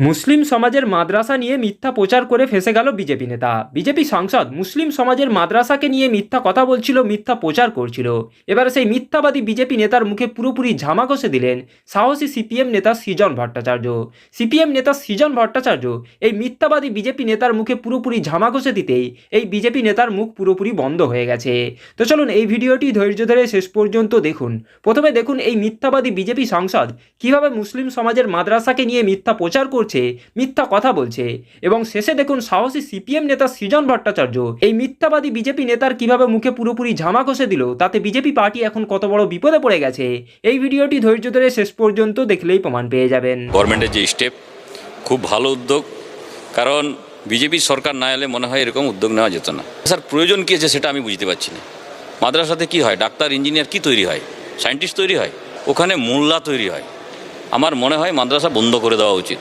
মুসলিম সমাজের মাদ্রাসা নিয়ে মিথ্যা প্রচার করে ফেঁসে গেল বিজেপি নেতা। বিজেপি সাংসদ মুসলিম সমাজের মাদ্রাসাকে নিয়ে মিথ্যা কথা বলছিল, মিথ্যা প্রচার করছিল। এবার সেই মিথ্যাবাদী বিজেপি নেতার মুখে পুরোপুরি ঝামা ঘষে দিলেন সাহসী সিপিএম নেতা সৃজন ভট্টাচার্য। সিপিএম নেতা সৃজন ভট্টাচার্য এই মিথ্যাবাদী বিজেপি নেতার মুখে পুরোপুরি ঝামা ঘষে দিতেই এই বিজেপি নেতার মুখ পুরোপুরি বন্ধ হয়ে গেছে। তো চলুন এই ভিডিওটি ধৈর্য ধরে শেষ পর্যন্ত দেখুন। প্রথমে দেখুন এই মিথ্যাবাদী বিজেপি সাংসদ কিভাবে মুসলিম সমাজের মাদ্রাসাকে নিয়ে মিথ্যা প্রচার করছে, মিথ্যা কথা বলছে, এবং শেষে দেখুন সাহসী সিপিএম নেতা সৃজন ভট্টাচার্য এই মিথ্যাবাদী বিজেপি নেতার কিভাবে মুখে পুরোপুরি ঝামা ঘষে দিল, তাতে বিজেপি পার্টি এখন কত বড় বিপদে পড়ে গেছে। এই ভিডিওটি ধৈর্য ধরে শেষ পর্যন্ত দেখলেই প্রমাণ পেয়ে যাবেন। গভর্নমেন্টের যে স্টেপ খুব ভালো উদ্যোগ, কারণ বিজেপি সরকার না এলে মনে হয় এরকম উদ্যোগ নেওয়া যেত না। স্যার প্রয়োজন কী আছে সেটা আমি বুঝতে পারছি না। মাদ্রাসাতে কি হয়? ডাক্তার, ইঞ্জিনিয়ার কি তৈরি হয়? সায়েন্টিস্ট তৈরি হয়, ওখানে মোল্লা তৈরি হয়। আমার মনে হয় মাদ্রাসা বন্ধ করে দেওয়া উচিত।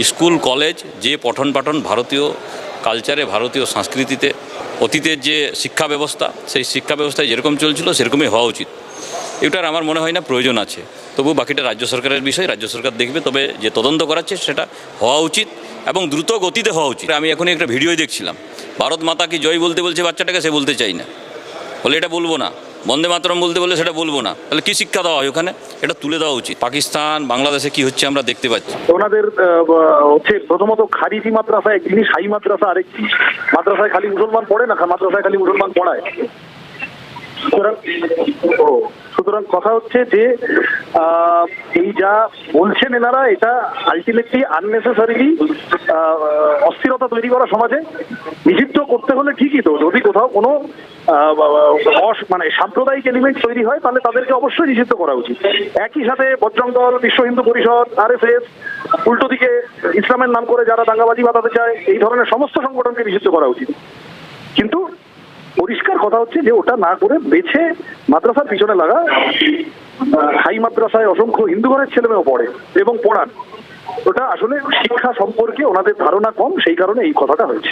স্কুল কলেজ যে পঠন পাঠন ভারতীয় কালচারে, ভারতীয় সংস্কৃতিতে অতীতের যে শিক্ষা ব্যবস্থা, সেই শিক্ষা ব্যবস্থায় যেরকম চলছিল সেরকমই হওয়া উচিত। এটার আমার মনে হয় না প্রয়োজন আছে। তবু বাকিটা রাজ্য সরকারের বিষয়, রাজ্য সরকার দেখবে। তবে যে তদন্ত করাচ্ছে সেটা হওয়া উচিত এবং দ্রুত গতিতে হওয়া উচিত। আমি এখনই একটা ভিডিওই দেখছিলাম, ভারত মাতা কি জয় বলতে বলছে বাচ্চাটাকে, সে বলতে চাই না, বলে এটা বলবো না। বন্দে মাতরম বলতে বললে সেটা বলবো না। তাহলে কী শিক্ষা দেওয়া হয় ওখানে? এটা তুলে দেওয়া উচিত। পাকিস্তান, বাংলাদেশে কি হচ্ছে আমরা দেখতে পাচ্ছি। ওনাদের হচ্ছে প্রথমত খারিজি মাদ্রাসা এক জিনিস, হাই মাদ্রাসা আরেকটি। মাদ্রাসায় খালি মুসলমান পড়ে না, মাদ্রাসায় খালি মুসলমান পড়ায়। সুতরাং কথা হচ্ছে যে এই যা বলছেন এনারা, এটা আলটিমেটলি আননেসেসারিলি অস্থিরতা তৈরি করা সমাজে। নিষিদ্ধ করতে হলে ঠিকই, তো যদি কোথাও কোনো মানে সাম্প্রদায়িক এলিমেন্ট তৈরি হয় তাহলে তাদেরকে অবশ্যই নিষিদ্ধ করা উচিত। একই সাথে বজরং দল, বিশ্ব হিন্দু পরিষদ, আরএসএস, উল্টো দিকে ইসলামের নাম করে যারা দাঙ্গাবাজি বাঁধাতে চায়, এই ধরনের সমস্ত সংগঠনকে নিষিদ্ধ করা উচিত। কিন্তু পরিষ্কার কথা হচ্ছে যে ওটা না করে বেছে মাদ্রাসার পিছনে লাগা। হাই মাদ্রাসায় অসংখ্য হিন্দু ঘরের ছেলেমেয়েও পড়ে এবং পড়ান। ওটা আসলে শিক্ষা সম্পর্কে ওনাদের ধারণা কম, সেই কারণে এই কথাটা হয়েছে।